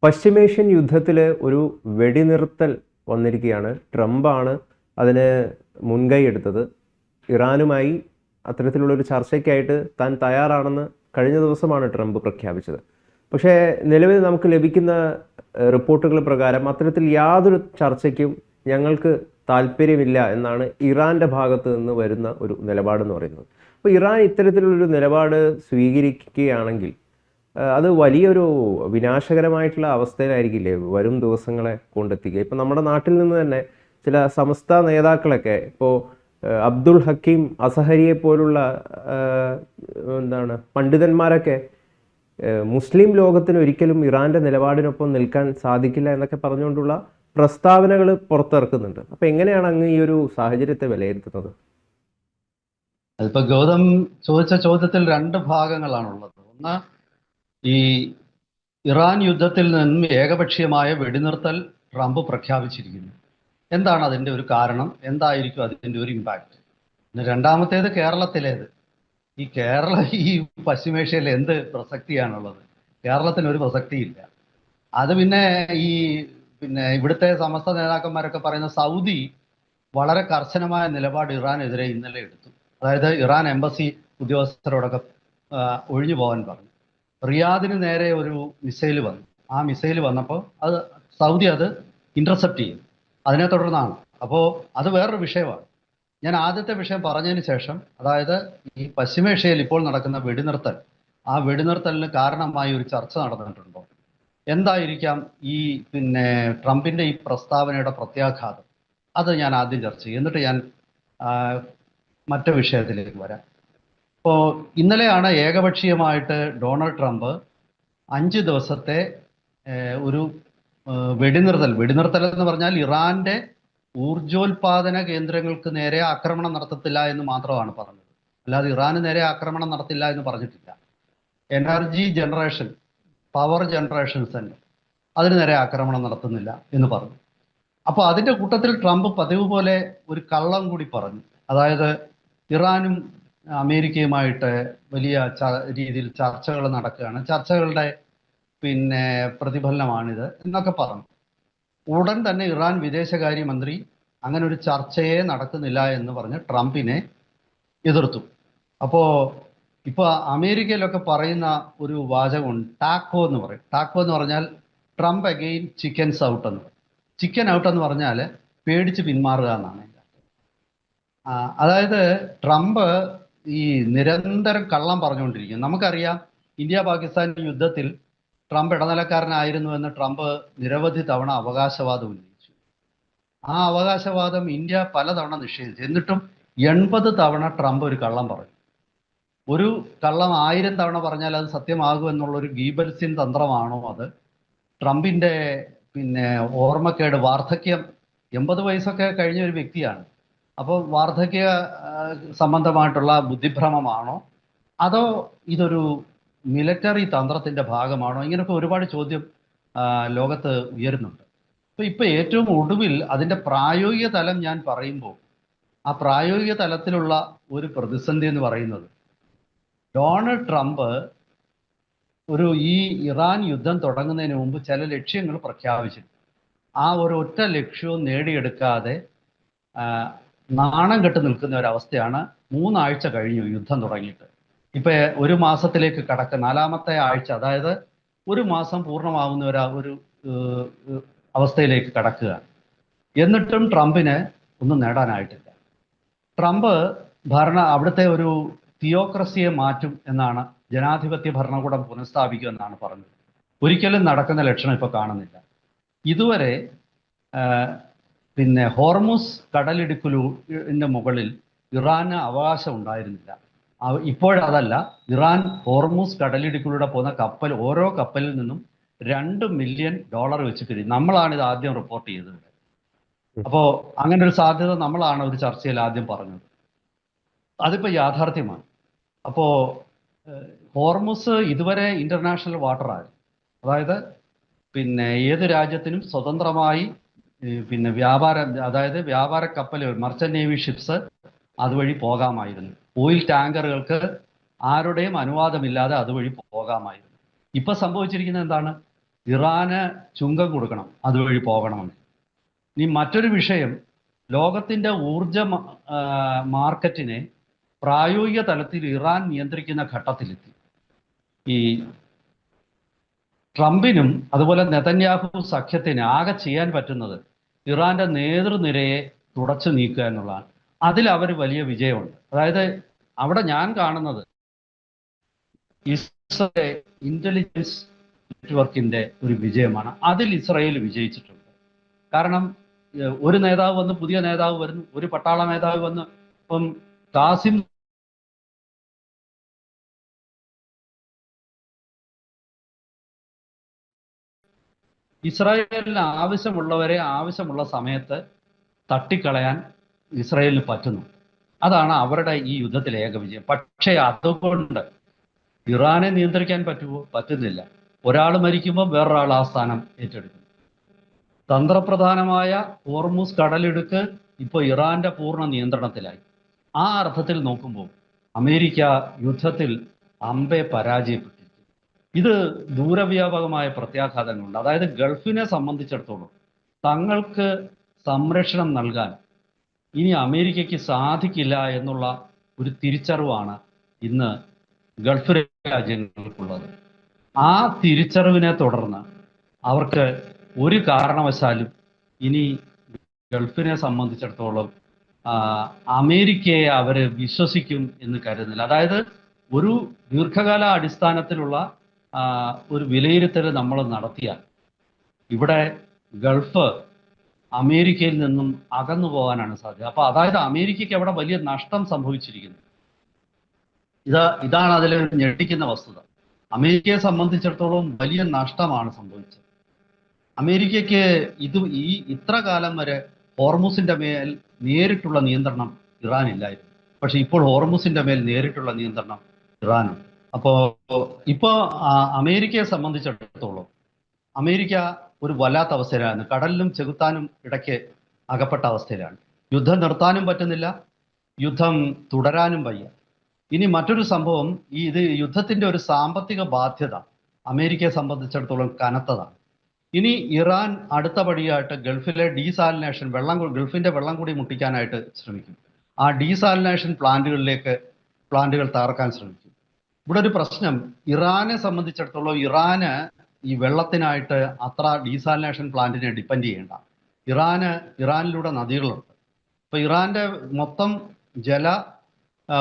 പശ്ചിമേഷ്യൻ യുദ്ധത്തിൽ ഒരു വെടിനിർത്തൽ വന്നിരിക്കുകയാണ്. ട്രംപാണ് അതിന് മുൻകൈ എടുത്തത്. ഇറാനുമായി അത്തരത്തിലുള്ളൊരു ചർച്ചയ്ക്കായിട്ട് താൻ തയ്യാറാണെന്ന് കഴിഞ്ഞ ദിവസമാണ് ട്രംപ് പ്രഖ്യാപിച്ചത്. പക്ഷേ നിലവിൽ നമുക്ക് ലഭിക്കുന്ന റിപ്പോർട്ടുകൾ പ്രകാരം അത്തരത്തിൽ യാതൊരു ചർച്ചയ്ക്കും ഞങ്ങൾക്ക് താല്പര്യമില്ല എന്നാണ് ഇറാൻ്റെ ഭാഗത്ത് നിന്ന് വരുന്ന ഒരു നിലപാടെന്ന് പറയുന്നത്. അപ്പോൾ ഇറാൻ ഇത്തരത്തിലുള്ളൊരു നിലപാട് സ്വീകരിക്കുകയാണെങ്കിൽ അത് വലിയൊരു വിനാശകരമായിട്ടുള്ള അവസ്ഥയിലായിരിക്കില്ലേ വരും ദിവസങ്ങളെ കൊണ്ടെത്തിക്കുക. ഇപ്പം നമ്മുടെ നാട്ടിൽ നിന്ന് തന്നെ ചില സംസ്ഥാന നേതാക്കളൊക്കെ ഇപ്പോൾ അബ്ദുൾ ഹക്കീം അസഹരിയെ പോലുള്ള പണ്ഡിതന്മാരൊക്കെ മുസ്ലിം ലോകത്തിന് ഒരിക്കലും ഇറാൻ്റെ നിലപാടിനൊപ്പം നിൽക്കാൻ സാധിക്കില്ല എന്നൊക്കെ പറഞ്ഞുകൊണ്ടുള്ള പ്രസ്താവനകൾ പുറത്തിറക്കുന്നുണ്ട്. അപ്പം എങ്ങനെയാണ് അങ്ങ് ഈ ഒരു സാഹചര്യത്തെ വിലയിരുത്തുന്നത്? അതിപ്പോൾ ഗൗതം ചോദിച്ച ചോദ്യത്തിൽ രണ്ട് ഭാഗങ്ങളാണുള്ളത്. ഒന്ന്, ഈ ഇറാൻ യുദ്ധത്തിൽ നിന്നും ഏകപക്ഷീയമായ വെടിനിർത്തൽ ട്രംപ് പ്രഖ്യാപിച്ചിരിക്കുന്നു. എന്താണ് അതിൻ്റെ ഒരു കാരണം? എന്തായിരിക്കും അതിൻ്റെ ഒരു ഇമ്പാക്റ്റ്? പിന്നെ രണ്ടാമത്തേത് കേരളത്തിലേത്. ഈ പശ്ചിമേഷ്യയിൽ എന്ത് പ്രസക്തിയാണുള്ളത്? കേരളത്തിനൊരു പ്രസക്തിയില്ല. അത് പിന്നെ ഇവിടുത്തെ സമസ്ത നേതാക്കന്മാരൊക്കെ പറയുന്ന സൗദി വളരെ കർശനമായ നിലപാട് ഇറാനെതിരെ ഇന്നലെ എടുത്തു. അതായത് ഇറാൻ എംബസി ഉദ്യോഗസ്ഥരോടൊക്കെ ഒഴിഞ്ഞു പോകാൻ പറഞ്ഞു. റിയാദിന് നേരെ ഒരു മിസൈൽ വന്നു. ആ മിസൈൽ വന്നപ്പോൾ സൗദി അത് ഇന്റർസെപ്റ്റ് ചെയ്യും. അതിനെ തുടർന്നാണ്. അപ്പോൾ അത് വേറൊരു വിഷയമാണ്. ഞാൻ ആദ്യത്തെ വിഷയം പറഞ്ഞതിന് ശേഷം, അതായത് ഈ പശ്ചിമേഷ്യയിൽ ഇപ്പോൾ നടക്കുന്ന വെടിനിർത്തൽ, ആ വെടിനിർത്തലിന് കാരണമായി ഒരു ചർച്ച നടന്നിട്ടുണ്ടോ? എന്തായിരിക്കാം ഈ ട്രംപിന്റെ ഈ പ്രസ്താവനയുടെ പ്രത്യാഘാതം? അത് ഞാൻ ആദ്യം ചർച്ച ചെയ്യും. എന്നിട്ട് ഞാൻ മറ്റു വിഷയത്തിലേക്ക് വരാം. ഇപ്പോൾ ഇന്നലെയാണ് ഏകപക്ഷീയമായിട്ട് ഡൊണാൾഡ് ട്രംപ് 5 ദിവസത്തെ ഒരു വെടിനിർത്തൽ എന്ന് പറഞ്ഞാൽ ഇറാന്റെ ഊർജോൽപാദന കേന്ദ്രങ്ങൾക്ക് നേരെ ആക്രമണം നടത്തത്തില്ല എന്ന് മാത്രമാണ് പറഞ്ഞത്. അല്ലാതെ ഇറാന് നേരെ ആക്രമണം നടത്തില്ല എന്ന് പറഞ്ഞിട്ടില്ല. Energy generation, power generation centre, അതിന് നേരെ ആക്രമണം നടത്തുന്നില്ല എന്ന് പറഞ്ഞു. അപ്പോൾ അതിൻ്റെ കൂട്ടത്തിൽ ട്രംപ് പതിവ് പോലെ ഒരു കള്ളം കൂടി പറഞ്ഞു. അതായത് ഇറാനും അമേരിക്കയുമായിട്ട് വലിയ രീതിയിൽ ചർച്ചകൾ നടക്കുകയാണ്, ചർച്ചകളുടെ പ്രതിഫലനമാണിത് എന്നൊക്കെ പറഞ്ഞു. ഉടൻ തന്നെ ഇറാൻ വിദേശകാര്യമന്ത്രി അങ്ങനെ ഒരു ചർച്ചയെ നടക്കുന്നില്ല എന്ന് പറഞ്ഞ് ട്രംപിനെ എതിർത്തു. അപ്പോൾ ഇപ്പോൾ അമേരിക്കയിലൊക്കെ പറയുന്ന ഒരു വാചകമുണ്ട്, ടാക്കോ എന്ന് പറയും. ടാക്കോ എന്ന് പറഞ്ഞാൽ ട്രംപ് അഗെയിൻ ചിക്കൻസ് ഔട്ട് എന്ന് പറയും. ചിക്കൻ ഔട്ട് എന്ന് പറഞ്ഞാൽ പേടിച്ച് പിന്മാറുക എന്നാണ്. അതായത് ട്രംപ് ഈ നിരന്തരം കള്ളം പറഞ്ഞുകൊണ്ടിരിക്കും. നമുക്കറിയാം, ഇന്ത്യ പാകിസ്ഥാൻ യുദ്ധത്തിൽ ട്രംപ് ഇടനിലക്കാരനായിരുന്നു എന്ന് ട്രംപ് നിരവധി തവണ അവകാശവാദം ഉന്നയിച്ചു. ആ അവകാശവാദം ഇന്ത്യ പലതവണ നിഷേധിച്ചു. എന്നിട്ടും 80 തവണ ട്രംപ് ഒരു കള്ളം പറഞ്ഞു. ഒരു കള്ളം 1000 തവണ പറഞ്ഞാൽ അത് സത്യമാകും എന്നുള്ളൊരു ഗീബൽസിൻ തന്ത്രമാണോ അത്? ട്രംപിൻ്റെ ഓർമ്മക്കേട്, വാർദ്ധക്യം, 80 വയസ്സൊക്കെ കഴിഞ്ഞ ഒരു വ്യക്തിയാണ്. അപ്പോൾ വാർദ്ധക്യ സംബന്ധമായിട്ടുള്ള ബുദ്ധിഭ്രമമാണോ, അതോ ഇതൊരു മിലിറ്ററി തന്ത്രത്തിൻ്റെ ഭാഗമാണോ? ഇങ്ങനെയൊക്കെ ഒരുപാട് ചോദ്യം ലോകത്ത് ഉയരുന്നുണ്ട്. അപ്പോൾ ഇപ്പോൾ ഏറ്റവും ഒടുവിൽ അതിൻ്റെ പ്രായോഗിക തലം ഞാൻ പറയുമ്പോൾ, ആ പ്രായോഗിക തലത്തിലുള്ള ഒരു പ്രതിസന്ധി എന്ന് പറയുന്നത്, ഡൊണാൾഡ് ട്രംപ് ഈ ഇറാൻ യുദ്ധം തുടങ്ങുന്നതിന് മുമ്പ് ചില ലക്ഷ്യങ്ങൾ പ്രഖ്യാപിച്ചിട്ടുണ്ട്. ആ ഒരൊറ്റ ലക്ഷ്യവും നേടിയെടുക്കാതെ നാണം കെട്ട് നിൽക്കുന്ന ഒരവസ്ഥയാണ്. 3 ആഴ്ച കഴിഞ്ഞു യുദ്ധം തുടങ്ങിയിട്ട്. ഇപ്പൊ 1 മാസത്തിലേക്ക് കടക്കുക, 4ാമത്തെ ആഴ്ച, അതായത് 1 മാസം പൂർണ്ണമാവുന്ന ഒരു അവസ്ഥയിലേക്ക് കടക്കുക. എന്നിട്ടും ട്രംപിന് ഒന്നും നേടാനായിട്ടില്ല. ട്രംപ് അവിടുത്തെ ഒരു തിയോക്രസിയെ മാറ്റും എന്നാണ്, ജനാധിപത്യ ഭരണകൂടം പുനഃസ്ഥാപിക്കും എന്നാണ് പറഞ്ഞത്. ഒരിക്കലും നടക്കുന്ന ലക്ഷണം ഇപ്പോൾ കാണുന്നില്ല. ഇതുവരെ ഹോർമുസ് കടലിടുക്കിൻ്റെ മുകളിൽ ഇറാന് അവകാശം ഉണ്ടായിരുന്നില്ല. ഇപ്പോഴതല്ല. ഇറാൻ ഹോർമുസ് കടലിടുക്കിലൂടെ പോകുന്ന ഓരോ കപ്പലിൽ നിന്നും $2 മില്യൺ വെച്ച് പിരിയും. നമ്മളാണ് ഇത് ആദ്യം റിപ്പോർട്ട് ചെയ്തത്. അപ്പോൾ അങ്ങനെ ഒരു സാധ്യത നമ്മളാണ് ഒരു ചർച്ചയിൽ ആദ്യം പറഞ്ഞത്. അതിപ്പോൾ യാഥാർത്ഥ്യമാണ്. അപ്പോൾ ഹോർമുസ് ഇതുവരെ ഇന്റർനാഷണൽ വാട്ടറാണ്. അതായത് ഏത് രാജ്യത്തിനും സ്വതന്ത്രമായി വ്യാപാര കപ്പലുകൾ, മർച്ചന്റ് നേവി ഷിപ്സ് അതുവഴി പോകാമായിരുന്നു. ഓയിൽ ടാങ്കറുകൾക്ക് ആരുടെയും അനുവാദമില്ലാതെ അതുവഴി പോകാമായിരുന്നു. ഇപ്പൊ സംഭവിച്ചിരിക്കുന്നത് എന്താണ്? ഇറാന് ചുങ്കം കൊടുക്കണം, അതുവഴി പോകണമെന്ന്. ഇനി മറ്റൊരു വിഷയം, ലോകത്തിന്റെ ഊർജ മാർക്കറ്റിനെ പ്രായോഗിക തലത്തിൽ ഇറാൻ നിയന്ത്രിക്കുന്ന ഘട്ടത്തിലെത്തി. ഈ ട്രംപിനും അതുപോലെ നെതന്യാഹു സഖ്യത്തിന് ആകെ ചെയ്യാൻ പറ്റുന്നത് ഇറാന്റെ നേതൃനിരയെ തുടച്ചു നീക്കുക എന്നുള്ളതാണ്. അതിൽ അവർ വലിയ വിജയമുണ്ട്. അതായത് അവിടെ ഞാൻ കാണുന്നത് ഇസ്രായേൽ ഇന്റലിജൻസ് നെറ്റ്വർക്കിന്റെ ഒരു വിജയമാണ്. അതിൽ ഇസ്രായേൽ വിജയിച്ചിട്ടുണ്ട്. കാരണം ഒരു നേതാവ് വന്ന്, പുതിയ നേതാവ് വരുന്നു, ഒരു പട്ടാള നേതാവ് വന്ന്, ഇപ്പം കാസിം ഇസ്രായേലിന് ആവശ്യമുള്ളവരെ ആവശ്യമുള്ള സമയത്ത് തട്ടിക്കളയാൻ ഇസ്രായേലിന് പറ്റുന്നു. അതാണ് അവരുടെ ഈ യുദ്ധത്തിലെ ഏക വിജയം. പക്ഷേ അതുകൊണ്ട് ഇറാനെ നിയന്ത്രിക്കാൻ പറ്റുമോ? പറ്റുന്നില്ല. ഒരാൾ മരിക്കുമ്പോൾ വേറൊരാൾ ആ സ്ഥാനം ഏറ്റെടുക്കും. തന്ത്രപ്രധാനമായ ഹോർമുസ് കടലിടുക്ക് ഇപ്പോൾ ഇറാന്റെ പൂർണ്ണ നിയന്ത്രണത്തിലായി. ആ അർത്ഥത്തിൽ നോക്കുമ്പോൾ അമേരിക്ക യുദ്ധത്തിൽ അമ്പെ പരാജയപ്പെട്ടിരിക്കും. ഇത് ദൂരവ്യാപകമായ പ്രത്യാഘാതങ്ങളുണ്ട്. അതായത് ഗൾഫിനെ സംബന്ധിച്ചിടത്തോളം തങ്ങൾക്ക് സംരക്ഷണം നൽകാൻ ഇനി അമേരിക്കയ്ക്ക് സാധിക്കില്ല എന്നുള്ള ഒരു തിരിച്ചറിവാണ് ഇന്ന് ഗൾഫ് രാജ്യങ്ങൾക്കുള്ളത്. ആ തിരിച്ചറിവിനെ തുടർന്ന് അവർക്ക് ഒരു കാരണവശാലും ഇനി ഗൾഫിനെ സംബന്ധിച്ചിടത്തോളം അമേരിക്കയെ അവർ വിശ്വസിക്കും എന്ന് കരുതുന്നില്ല. അതായത് ഒരു ദീർഘകാല അടിസ്ഥാനത്തിലുള്ള ഒരു വിലയിരുത്തൽ നമ്മൾ നടത്തിയാൽ ഇവിടെ ഗൾഫ് അമേരിക്കയിൽ നിന്നും അകന്നു പോകാനാണ് സാധ്യത. അപ്പൊ അതായത് അമേരിക്കയ്ക്ക് അവിടെ വലിയ നഷ്ടം സംഭവിച്ചിരിക്കുന്നു. ഇതാണ് അതിൽ ഞെട്ടിക്കുന്ന വസ്തുത. അമേരിക്കയെ സംബന്ധിച്ചിടത്തോളം വലിയ നഷ്ടമാണ് സംഭവിച്ചത്. അമേരിക്കയ്ക്ക് ഇത്ര കാലം വരെ ഹോർമുസിന്റെ മേൽ നേരിട്ടുള്ള നിയന്ത്രണം ഇറാനില്ലായിരുന്നു. പക്ഷെ ഇപ്പോൾ ഹോർമുസിന്റെ മേൽ നേരിട്ടുള്ള നിയന്ത്രണം ഇറാനുണ്ട്. ഇപ്പോ അമേരിക്കയെ സംബന്ധിച്ചിടത്തോളം അമേരിക്ക ഒരു വല്ലാത്ത അവസ്ഥയിലാണ്. കടലിലും ചെകുത്താനും ഇടയ്ക്ക് അകപ്പെട്ട അവസ്ഥയിലാണ്. യുദ്ധം നിർത്താനും പറ്റുന്നില്ല, യുദ്ധം തുടരാനും വയ്യ. ഇനി മറ്റൊരു സംഭവം, ഇത് യുദ്ധത്തിന്റെ ഒരു സാമ്പത്തിക ബാധ്യത അമേരിക്കയെ സംബന്ധിച്ചിടത്തോളം കനത്തതാണ്. ഇനി ഇറാൻ അടുത്ത പടിയായിട്ട് ഗൾഫിലെ ഡീസാലിനേഷൻ ഗൾഫിന്റെ വെള്ളം കൂടി മുട്ടിക്കാനായിട്ട് ശ്രമിക്കും. ആ ഡീസാലിനേഷൻ പ്ലാന്റുകൾ തകർക്കാൻ ശ്രമിക്കും. ഇവിടെ ഒരു പ്രശ്നം, ഇറാനെ സംബന്ധിച്ചിടത്തോളം ഇറാന് ഈ വെള്ളത്തിനായിട്ട് അത്ര ഡീസാലിനേഷൻ പ്ലാന്റിനെ ഡിപ്പെൻഡ് ചെയ്യേണ്ട. ഇറാനിലൂടെ നദികളുണ്ട്. ഇപ്പൊ ഇറാന്റെ മൊത്തം ജല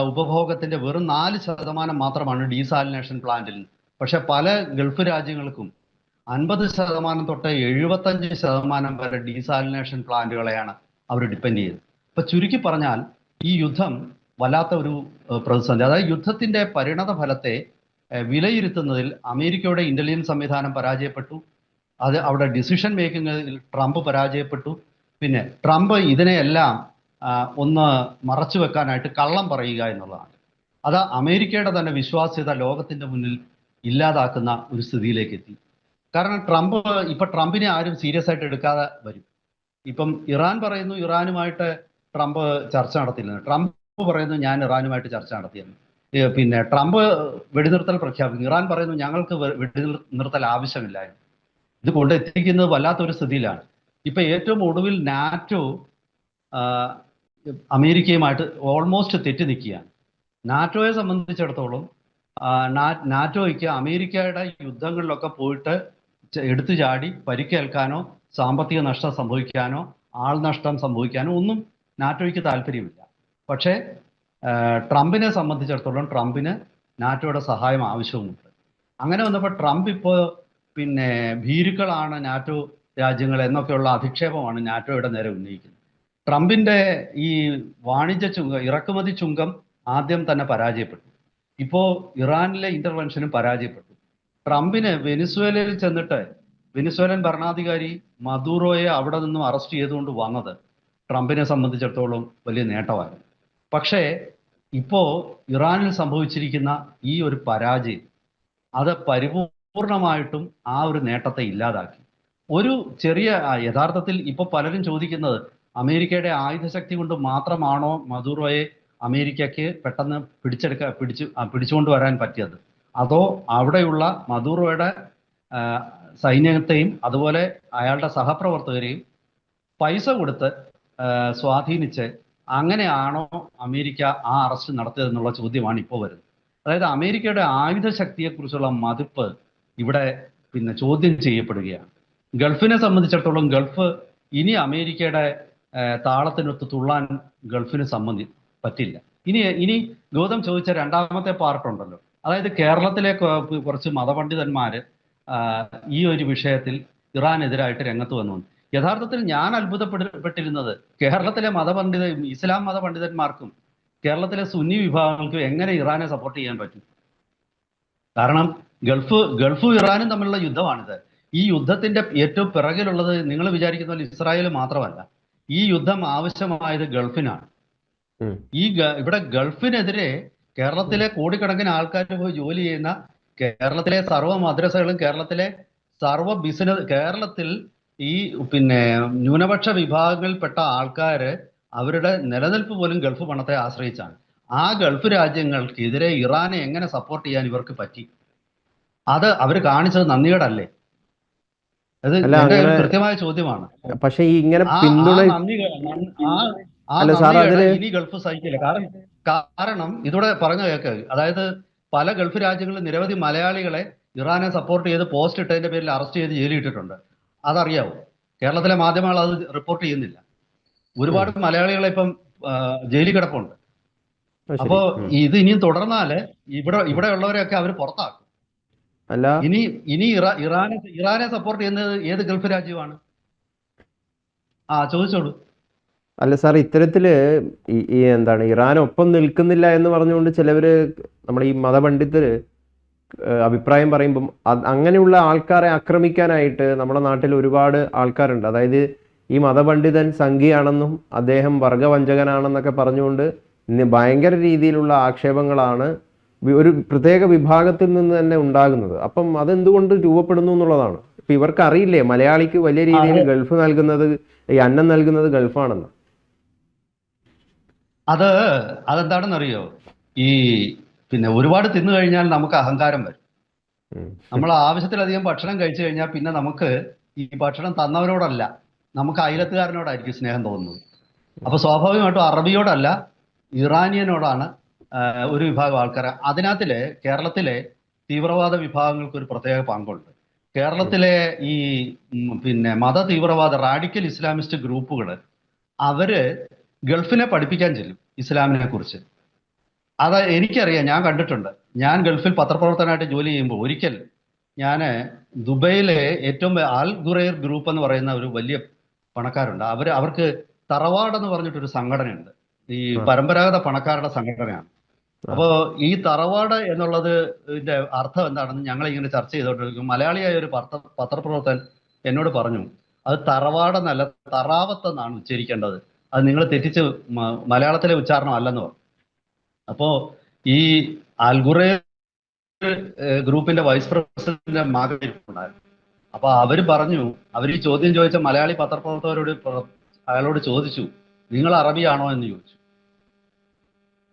ഉപഭോഗത്തിന്റെ വെറും 4% മാത്രമാണ് ഡീസാലിനേഷൻ പ്ലാന്റിൽ. പക്ഷെ പല ഗൾഫ് രാജ്യങ്ങൾക്കും 50% തൊട്ട് 75% വരെ ഡീസാലിനേഷൻ പ്ലാന്റുകളെയാണ് അവർ ഡിപ്പെൻഡ് ചെയ്തത്. ഇപ്പൊ ചുരുക്കി പറഞ്ഞാൽ ഈ യുദ്ധം വല്ലാത്ത ഒരു പ്രതിസന്ധി. അതായത് യുദ്ധത്തിന്റെ പരിണത ഫലത്തെ വിലയിരുത്തുന്നതിൽ അമേരിക്കയുടെ ഇന്റലിജൻസ് സംവിധാനം പരാജയപ്പെട്ടു. അവിടെ ഡിസിഷൻ മേക്കിങ്ങിൽ ട്രംപ് പരാജയപ്പെട്ടു. പിന്നെ ട്രംപ് ഇതിനെയെല്ലാം ഒന്ന് മറച്ചു വെക്കാനായിട്ട് കള്ളം പറയുക എന്നുള്ളതാണ്. അത് അമേരിക്കയുടെ തന്നെ വിശ്വാസ്യത ലോകത്തിന്റെ മുന്നിൽ ഇല്ലാതാക്കുന്ന ഒരു സ്ഥിതിയിലേക്ക് എത്തി. കാരണം ട്രംപിനെ ആരും സീരിയസ് ആയിട്ട് എടുക്കാതെ വരും. ഇപ്പം ഇറാൻ പറയുന്നു ഇറാനുമായിട്ട് ട്രംപ് ചർച്ച നടത്തിയില്ലെന്ന്. ട്രംപ് പറയുന്നു ഞാൻ ഇറാനുമായിട്ട് ചർച്ച നടത്തിയെന്ന്. പിന്നെ ട്രംപ് വെടിനിർത്തൽ പ്രഖ്യാപിക്കുന്നു. ഇറാൻ പറയുന്നു ഞങ്ങൾക്ക് വെടിനിർത്തൽ ആവശ്യമില്ലായിരുന്നു. ഇത് കൊണ്ടെത്തിക്കുന്നത് വല്ലാത്തൊരു സ്ഥിതിയിലാണ്. ഇപ്പൊ ഏറ്റവും ഒടുവിൽ നാറ്റോ അമേരിക്കയുമായിട്ട് ഓൾമോസ്റ്റ് തെറ്റി നിൽക്കുകയാണ്. നാറ്റോയെ സംബന്ധിച്ചിടത്തോളം നാറ്റോയ്ക്ക് അമേരിക്കയുടെ യുദ്ധങ്ങളിലൊക്കെ പോയിട്ട് എടുത്തു ചാടി പരിക്കേൽക്കാനോ സാമ്പത്തിക നഷ്ടം സംഭവിക്കാനോ ആൾനഷ്ടം സംഭവിക്കാനോ ഒന്നും നാറ്റോയ്ക്ക് താല്പര്യമില്ല. പക്ഷേ ട്രംപിനെ സംബന്ധിച്ചിടത്തോളം ട്രംപിന് നാറ്റോയുടെ സഹായം ആവശ്യവുമുണ്ട്. അങ്ങനെ വന്നപ്പോൾ ട്രംപ് ഇപ്പോൾ പിന്നെ ഭീരുക്കളാണ് നാറ്റോ രാജ്യങ്ങൾ എന്നൊക്കെയുള്ള അധിക്ഷേപമാണ് നാറ്റോയുടെ നേരെ ഉന്നയിക്കുന്നത്. ട്രംപിന്റെ ഈ വാണിജ്യ ഇറക്കുമതി ചുങ്കം ആദ്യം തന്നെ പരാജയപ്പെട്ടു. ഇപ്പോൾ ഇറാനിലെ ഇന്റർവെൻഷനും പരാജയപ്പെട്ടു. ട്രംപിന് വെനിസ്വേലയിൽ ചെന്നിട്ട് വെനിസ്വേലൻ ഭരണാധികാരി മദൂറോയെ അവിടെ നിന്നും അറസ്റ്റ് ചെയ്തുകൊണ്ട് വന്നത് ട്രംപിനെ സംബന്ധിച്ചിടത്തോളം വലിയ നേട്ടമായിരുന്നു. പക്ഷേ ഇപ്പോൾ ഇറാനിൽ സംഭവിച്ചിരിക്കുന്ന ഈ ഒരു പരാജയം അത് പരിപൂർണമായിട്ടും ആ ഒരു നേട്ടത്തെ ഇല്ലാതാക്കി. ഒരു ചെറിയ യഥാർത്ഥത്തിൽ ഇപ്പോൾ പലരും ചോദിക്കുന്നത് അമേരിക്കയുടെ ആയുധശക്തി കൊണ്ട് മാത്രമാണോ മദൂറോയെ അമേരിക്കയ്ക്ക് പെട്ടെന്ന് പിടിച്ചുകൊണ്ട് വരാൻ പറ്റിയത്, അതോ അവിടെയുള്ള മദൂറോയുടെ ആ, സൈന്യത്തെയും അതുപോലെ അയാളുടെ സഹപ്രവർത്തകരെയും പൈസ കൊടുത്ത് ആ, സ്വാധീനിച്ച് അങ്ങനെയാണോ അമേരിക്ക ആ അറസ്റ്റ് നടത്തിയതെന്നുള്ള ചോദ്യമാണ് ഇപ്പോൾ വരുന്നത്. അതായത് അമേരിക്കയുടെ ആയുധ ശക്തിയെക്കുറിച്ചുള്ള മതിപ്പ് ഇവിടെ പിന്നെ ചോദ്യം ചെയ്യപ്പെടുകയാണ്. ഗൾഫിനെ സംബന്ധിച്ചിടത്തോളം ഗൾഫ് ഇനി അമേരിക്കയുടെ താളത്തിനൊത്ത് തുള്ളാൻ ഗൾഫിന് പറ്റില്ല. ഇനി ഇനി ഗൗതം ചോദിച്ച രണ്ടാമത്തെ പാർട്ടുണ്ടല്ലോ, അതായത് കേരളത്തിലെ കുറച്ച് മതപണ്ഡിതന്മാര് ഈ ഒരു വിഷയത്തിൽ ഇറാനെതിരായിട്ട് രംഗത്ത് വന്നു. യഥാർത്ഥത്തിൽ ഞാൻ അത്ഭുതപ്പെട്ടിരുന്നത് കേരളത്തിലെ ഇസ്ലാം മതപണ്ഡിതന്മാർക്കും കേരളത്തിലെ സുന്നി വിഭാഗങ്ങൾക്കും എങ്ങനെ ഇറാനെ സപ്പോർട്ട് ചെയ്യാൻ പറ്റും. കാരണം ഗൾഫും ഇറാനും തമ്മിലുള്ള യുദ്ധമാണിത്. ഈ യുദ്ധത്തിന്റെ ഏറ്റവും പിറകിലുള്ളത് നിങ്ങൾ വിചാരിക്കുന്ന പോലെ ഇസ്രായേൽ മാത്രമല്ല. ഈ യുദ്ധം ആവശ്യമായത് ഗൾഫിനാണ്. ഇവിടെ ഗൾഫിനെതിരെ കേരളത്തിലെ കോടിക്കണക്കിന് ആൾക്കാർ പോയി ജോലി ചെയ്യുന്ന കേരളത്തിലെ സർവ്വ മദ്രസകളും കേരളത്തിലെ കേരളത്തിൽ ഈ പിന്നെ ന്യൂനപക്ഷ വിഭാഗങ്ങളിൽപ്പെട്ട ആൾക്കാര് അവരുടെ നിലനിൽപ്പ് പോലും ഗൾഫ് പണത്തെ ആശ്രയിച്ചാണ്. ആ ഗൾഫ് രാജ്യങ്ങൾക്കെതിരെ ഇറാനെ എങ്ങനെ സപ്പോർട്ട് ചെയ്യാൻ ഇവർക്ക് പറ്റി? അത് അവർ കാണിച്ചത് നന്ദികേടല്ലേ? അത് കൃത്യമായ ചോദ്യമാണ്. പക്ഷെ ഇങ്ങനെ പിന്തുണ ഇനി ഗൾഫ് സഹിക്കില്ല. കാരണം ഇതോടെ പറഞ്ഞു കേൾക്ക്, അതായത് പല ഗൾഫ് രാജ്യങ്ങളിൽ നിരവധി മലയാളികളെ ഇറാനെ സപ്പോർട്ട് ചെയ്ത് പോസ്റ്റ് ഇട്ടതിന്റെ പേരിൽ അറസ്റ്റ് ചെയ്ത് ജയിലിൽ ഇട്ടിട്ടുണ്ട്. അതറിയാവോ? കേരളത്തിലെ മാധ്യമങ്ങൾ അത് റിപ്പോർട്ട് ചെയ്യുന്നില്ല. ഒരുപാട് മലയാളികളെ ഇപ്പം ജയിലിൽ കിടപ്പുണ്ട്. അപ്പോ ഇത് ഇനിയും തുടർന്നാല് ഇവിടെ ഉള്ളവരെയൊക്കെ അവർ പുറത്താക്കും. അല്ല, ഇനി ഇറാനെ സപ്പോർട്ട് ചെയ്യുന്നത് ഏത് ഗൾഫ് രാജ്യമാണ്? ചോദിച്ചോളൂ. അല്ല സാർ, ഇത്തരത്തില് ഈ എന്താണ് ഇറാനൊപ്പം നിൽക്കുന്നില്ല എന്ന് പറഞ്ഞുകൊണ്ട് ചിലവര് നമ്മുടെ ഈ മതപണ്ഡിതര് അഭിപ്രായം പറയുമ്പം അങ്ങനെയുള്ള ആൾക്കാരെ ആക്രമിക്കാനായിട്ട് നമ്മുടെ നാട്ടിൽ ഒരുപാട് ആൾക്കാരുണ്ട്. അതായത് ഈ മതപണ്ഡിതൻ സംഘിയാണെന്നും അദ്ദേഹം വർഗവഞ്ചകനാണെന്നൊക്കെ പറഞ്ഞുകൊണ്ട് ഭയങ്കര രീതിയിലുള്ള ആക്ഷേപങ്ങളാണ് ഒരു പ്രത്യേക വിഭാഗത്തിൽ നിന്ന് തന്നെ ഉണ്ടാകുന്നത്. അപ്പം അതെന്തുകൊണ്ട് രൂപപ്പെടുന്നു എന്നുള്ളതാണ്. ഇപ്പൊ ഇവർക്ക് അറിയില്ലേ മലയാളിക്ക് വലിയ രീതിയിൽ ഗൾഫ് നൽകുന്നത്, ഈ അന്നം നൽകുന്നത് ഗൾഫാണെന്ന്. അതെന്താണെന്നറിയോ? ഈ പിന്നെ ഒരുപാട് തിന്നു കഴിഞ്ഞാൽ നമുക്ക് അഹങ്കാരം വരും. നമ്മൾ ആവശ്യത്തിലധികം ഭക്ഷണം കഴിച്ചു കഴിഞ്ഞാൽ പിന്നെ നമുക്ക് ഈ ഭക്ഷണം തന്നവരോടല്ല, നമുക്ക് അയലത്തുകാരനോടായിരിക്കും സ്നേഹം തോന്നുന്നത്. അപ്പൊ സ്വാഭാവികമായിട്ടും അറബിയോടല്ല, ഇറാനിയനോടാണ് ഒരു വിഭാഗം ആൾക്കാർ. അതിനകത്തില് കേരളത്തിലെ തീവ്രവാദ വിഭാഗങ്ങൾക്ക് ഒരു പ്രത്യേക പങ്കുണ്ട്. കേരളത്തിലെ ഈ പിന്നെ മത തീവ്രവാദ റാഡിക്കൽ ഇസ്ലാമിസ്റ്റ് ഗ്രൂപ്പുകൾ അവര് ഗൾഫിനെ പഠിപ്പിക്കാൻ ചെല്ലും ഇസ്ലാമിനെ കുറിച്ച്. അത് എനിക്കറിയാം, ഞാൻ കണ്ടിട്ടുണ്ട്. ഞാൻ ഗൾഫിൽ പത്രപ്രവർത്തനമായിട്ട് ജോലി ചെയ്യുമ്പോൾ ഒരിക്കൽ ഞാൻ ദുബൈയിലെ ഏറ്റവും ആൽ ഖുറൈർ ഗ്രൂപ്പ് എന്ന് പറയുന്ന ഒരു വലിയ പണക്കാരുണ്ട്. അവർക്ക് തറവാട് എന്ന് പറഞ്ഞിട്ടൊരു സംഘടനയുണ്ട്. ഈ പരമ്പരാഗത പണക്കാരുടെ സംഘടനയാണ്. അപ്പോൾ ഈ തറവാട് എന്നുള്ളത് ഇതിന്റെ അർത്ഥം എന്താണെന്ന് ഞങ്ങൾ ഇങ്ങനെ ചർച്ച ചെയ്തുകൊണ്ടിരിക്കും. മലയാളിയായ ഒരു പത്രപ്രവർത്തകൻ എന്നോട് പറഞ്ഞു, അത് തറവാടെന്നല്ല തറാവത്ത് എന്നാണ് ഉച്ചരിക്കേണ്ടത്, അത് നിങ്ങൾ തെറ്റിച്ച് മലയാളത്തിലെ ഉച്ചാരണം അല്ലെന്ന് പറഞ്ഞു. അപ്പോ ഈ അൽഗുറൈർ ഗ്രൂപ്പിന്റെ വൈസ് പ്രസിഡന്റ് മകൻ ഉണ്ടായിരുന്നു. അപ്പൊ അവര് പറഞ്ഞു, അവർ ഈ ചോദ്യം ചോദിച്ച മലയാളി പത്രപ്രവർത്തകരോട് അയാളോട് ചോദിച്ചു, നിങ്ങൾ അറബിയാണോ എന്ന് ചോദിച്ചു.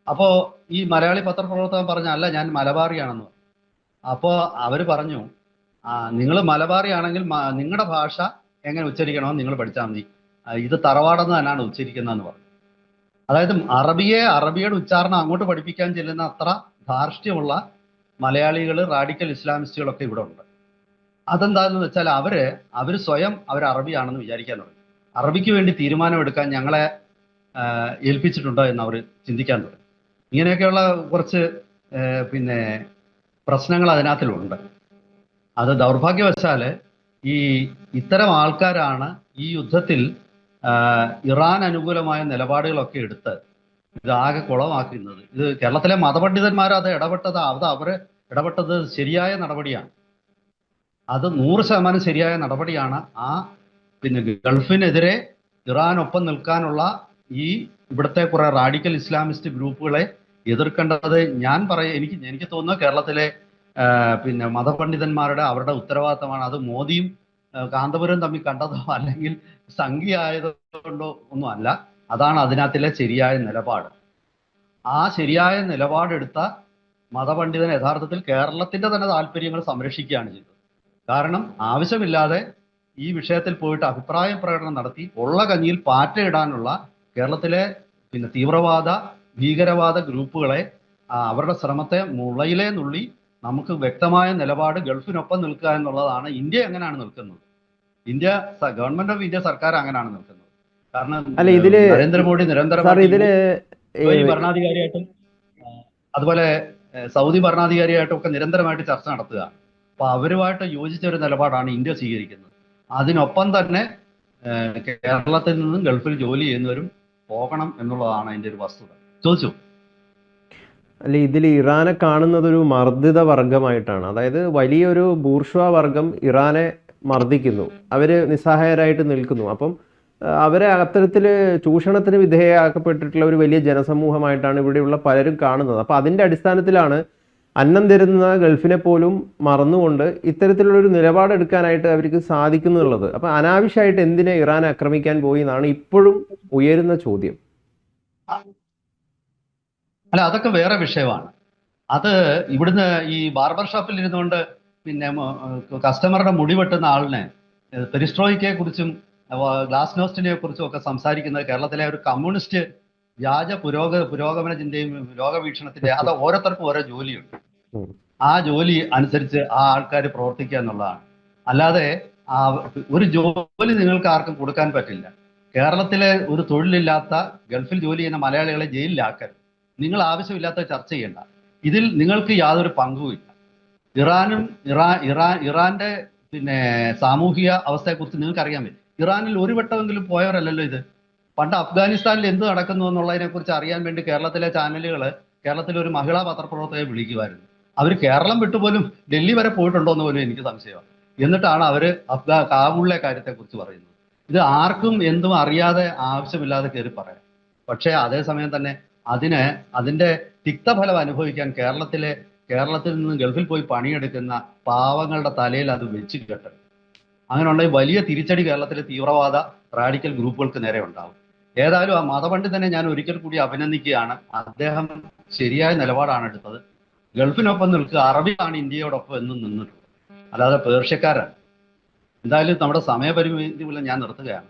അപ്പോ ഈ മലയാളി പത്രപ്രവർത്തകൻ പറഞ്ഞു, അല്ല ഞാൻ മലബാറിയാണെന്ന് പറഞ്ഞു. അപ്പോൾ അവര് പറഞ്ഞു, നിങ്ങൾ മലബാറിയാണെങ്കിൽ നിങ്ങളുടെ ഭാഷ എങ്ങനെ ഉച്ചരിക്കണമെന്ന് നിങ്ങൾ പഠിച്ചാൽ മതി, ഇത് തറവാടെന്ന് തന്നെയാണ് ഉച്ചരിക്കുന്നതെന്ന് പറഞ്ഞു. അതായത് അറബിയുടെ ഉച്ചാരണം അങ്ങോട്ട് പഠിപ്പിക്കാൻ ചെല്ലുന്ന അത്ര ധാർഷ്ട്യമുള്ള മലയാളികൾ, റാഡിക്കൽ ഇസ്ലാമിസ്റ്റുകളൊക്കെ ഇവിടെ ഉണ്ട്. അതെന്താണെന്ന് വെച്ചാൽ അവര് സ്വയം അറബിയാണെന്ന് വിചാരിക്കാൻ തുടങ്ങി. അറബിക്ക് വേണ്ടി തീരുമാനമെടുക്കാൻ ഞങ്ങളെ ഏൽപ്പിച്ചിട്ടുണ്ടോ എന്ന് അവർ ചിന്തിക്കാൻ തുടങ്ങി. ഇങ്ങനെയൊക്കെയുള്ള കുറച്ച് പിന്നെ പ്രശ്നങ്ങൾ അതിനകത്തിലുണ്ട്. അത് ദൗർഭാഗ്യവശാല് ഇത്തരം ആൾക്കാരാണ് ഈ യുദ്ധത്തിൽ ഇറാൻ അനുകൂലമായ നിലപാടുകളൊക്കെ എടുത്ത് ഇതാകെ കുളമാക്കുന്നത്. ഇത് കേരളത്തിലെ മതപണ്ഡിതന്മാർ അവർ ഇടപെട്ടത് ശരിയായ നടപടിയാണ്. അത് 100% ശരിയായ നടപടിയാണ്. പിന്നെ ഗൾഫിനെതിരെ ഇറാനൊപ്പം നിൽക്കാനുള്ള ഇവിടുത്തെ കുറെ റാഡിക്കൽ ഇസ്ലാമിസ്റ്റ് ഗ്രൂപ്പുകളെ എതിർക്കേണ്ടത് എനിക്ക് തോന്നുന്നു കേരളത്തിലെ പിന്നെ മതപണ്ഡിതന്മാരുടെ അവരുടെ ഉത്തരവാദിത്തമാണ്. അത് മോദിയും കാന്തപുരം തമ്മിൽ കണ്ടതോ അല്ലെങ്കിൽ സംഖ്യയായതുകൊണ്ടോ ഒന്നും അല്ല. അതാണ് അതിനകത്തിലെ ശരിയായ നിലപാട്. ആ ശരിയായ നിലപാടെടുത്ത മതപണ്ഡിതൻ യഥാർത്ഥത്തിൽ കേരളത്തിന്റെ തന്നെ താല്പര്യങ്ങൾ സംരക്ഷിക്കുകയാണ് ചെയ്തത്. കാരണം ആവശ്യമില്ലാതെ ഈ വിഷയത്തിൽ പോയിട്ട് അഭിപ്രായ പ്രകടനം നടത്തി ഉള്ള കഞ്ഞിയിൽ പാറ്റയിടാനുള്ള കേരളത്തിലെ പിന്നെ തീവ്രവാദ ഭീകരവാദ ഗ്രൂപ്പുകളെ അവരുടെ ശ്രമത്തെ മുളയിലേ നുള്ളി നമുക്ക് വ്യക്തമായ നിലപാട് ഗൾഫിനൊപ്പം നിൽക്കുക എന്നുള്ളതാണ്. ഇന്ത്യ എങ്ങനെയാണ് നിൽക്കുന്നത്? ഗവൺമെന്റ് ഓഫ് ഇന്ത്യ സർക്കാർ അങ്ങനെയാണ് നിൽക്കുന്നത്. കാരണം അല്ല ഇതില് നരേന്ദ്രമോദി സാർ നിരന്തരമായിട്ട് ഇതില് UAE ഭരണാധികാരിയായിട്ടും അതുപോലെ സൗദി ഭരണാധികാരിയായിട്ടും ഒക്കെ നിരന്തരമായിട്ട് ചർച്ച നടത്തുക. അപ്പൊ അവരുമായിട്ട് യോജിച്ച ഒരു നിലപാടാണ് ഇന്ത്യ സ്വീകരിക്കുന്നത്. അതിനൊപ്പം തന്നെ കേരളത്തിൽ നിന്നും ഗൾഫിൽ ജോലി ചെയ്യുന്നവരും പോകണം എന്നുള്ളതാണ് അതിന്റെ ഒരു വസ്തുത. ചോദിച്ചു. അല്ല ഇതിൽ ഇറാനെ കാണുന്നത് ഒരു മർദ്ദിത വർഗമായിട്ടാണ്. അതായത് വലിയൊരു ബൂർഷ്വാ വർഗം ഇറാനെ മർദ്ദിക്കുന്നു, അവര് നിസ്സഹായരായിട്ട് നിൽക്കുന്നു. അപ്പം അവരെ അത്തരത്തിൽ ചൂഷണത്തിന് വിധേയമാക്കപ്പെട്ടിട്ടുള്ള ഒരു വലിയ ജനസമൂഹമായിട്ടാണ് ഇവിടെയുള്ള പലരും കാണുന്നത്. അപ്പം അതിൻ്റെ അടിസ്ഥാനത്തിലാണ് അന്നം തരുന്ന ഗൾഫിനെ പോലും മറന്നുകൊണ്ട് ഇത്തരത്തിലുള്ളൊരു നിലപാടെടുക്കാനായിട്ട് അവർക്ക് സാധിക്കുന്നുള്ളത്. അപ്പം അനാവശ്യമായിട്ട് എന്തിനെ ഇറാൻ ആക്രമിക്കാൻ പോയി എന്നാണ് ഇപ്പോഴും ഉയരുന്ന ചോദ്യം. അല്ല, അതൊക്കെ വേറെ വിഷയമാണ്. അത് ഇവിടുന്ന് ഈ ബാർബർ ഷോപ്പിൽ ഇരുന്നുകൊണ്ട് പിന്നെ കസ്റ്റമറുടെ മുടി വെട്ടുന്ന ആളിനെ പെരിസ്ട്രോയിക്കയെ കുറിച്ചും ഗ്ലാസ് നോസ്റ്റിനെ കുറിച്ചും ഒക്കെ സംസാരിക്കുന്നത് കേരളത്തിലെ ഒരു കമ്മ്യൂണിസ്റ്റ് വ്യാജ പുരോഗമന ചിന്തയും ലോകവീക്ഷണത്തിന്റെ അത് ഓരോരുത്തർക്കും ഓരോ ജോലിയുണ്ട്. ആ ജോലി അനുസരിച്ച് ആ ആൾക്കാർ പ്രവർത്തിക്കുക എന്നുള്ളതാണ്. അല്ലാതെ ഒരു ജോലി നിങ്ങൾക്ക് ആർക്കും കൊടുക്കാൻ പറ്റില്ല. കേരളത്തിലെ ഒരു തൊഴിലില്ലാത്ത ഗൾഫിൽ ജോലി ചെയ്യുന്ന മലയാളികളെ ജയിലിലാക്കരുത്. നിങ്ങൾ ആവശ്യമില്ലാത്ത ചർച്ച ചെയ്യണ്ട. ഇതിൽ നിങ്ങൾക്ക് യാതൊരു പങ്കുമില്ല. ഇറാന്റെ പിന്നെ സാമൂഹിക അവസ്ഥയെക്കുറിച്ച് നിങ്ങൾക്ക് അറിയാൻ പറ്റും. ഇറാനിൽ ഒരു വട്ടമെങ്കിലും പോയവരല്ലല്ലോ ഇത്. പണ്ട് അഫ്ഗാനിസ്ഥാനിൽ എന്ത് നടക്കുന്നു എന്നുള്ളതിനെ കുറിച്ച് അറിയാൻ വേണ്ടി കേരളത്തിലെ ചാനലുകൾ കേരളത്തിലെ ഒരു മഹിളാ പത്രപ്രവർത്തകരെ വിളിക്കുമായിരുന്നു. അവർ കേരളം വിട്ടുപോലും ഡൽഹി വരെ പോയിട്ടുണ്ടോ എന്ന് പോലും എനിക്ക് സംശയമാണ്. എന്നിട്ടാണ് അവർ കാബൂളിലെ കാര്യത്തെക്കുറിച്ച് പറയുന്നത്. ഇത് ആർക്കും എന്തും അറിയാതെ ആവശ്യമില്ലാതെ കയറി പറയാം. പക്ഷേ അതേസമയം തന്നെ അതിന്റെ തിക്തഫലം അനുഭവിക്കാൻ കേരളത്തിൽ നിന്ന് ഗൾഫിൽ പോയി പണിയെടുക്കുന്ന പാവങ്ങളുടെ തലയിൽ അത് വെച്ച് കെട്ടണം. അങ്ങനെയുള്ള വലിയ തിരിച്ചടി കേരളത്തിലെ തീവ്രവാദ റാഡിക്കൽ ഗ്രൂപ്പുകൾക്ക് നേരെ ഉണ്ടാവും. ഏതായാലും ആ മതപണ്ഡിതനെ ഞാൻ ഒരിക്കൽ കൂടി അഭിനന്ദിക്കുകയാണ്. അദ്ദേഹം ശരിയായ നിലപാടാണ് എടുത്തത്. ഗൾഫിനൊപ്പം നിൽക്കുക, അറബിയാണ് ഇന്ത്യയോടൊപ്പം എന്നും നിന്നിട്ടുള്ളത്, അല്ലാതെ പേർഷ്യക്കാരാണ്. എന്തായാലും നമ്മുടെ സമയപരിമിതി മൂലം ഞാൻ നിർത്തുകയാണ്.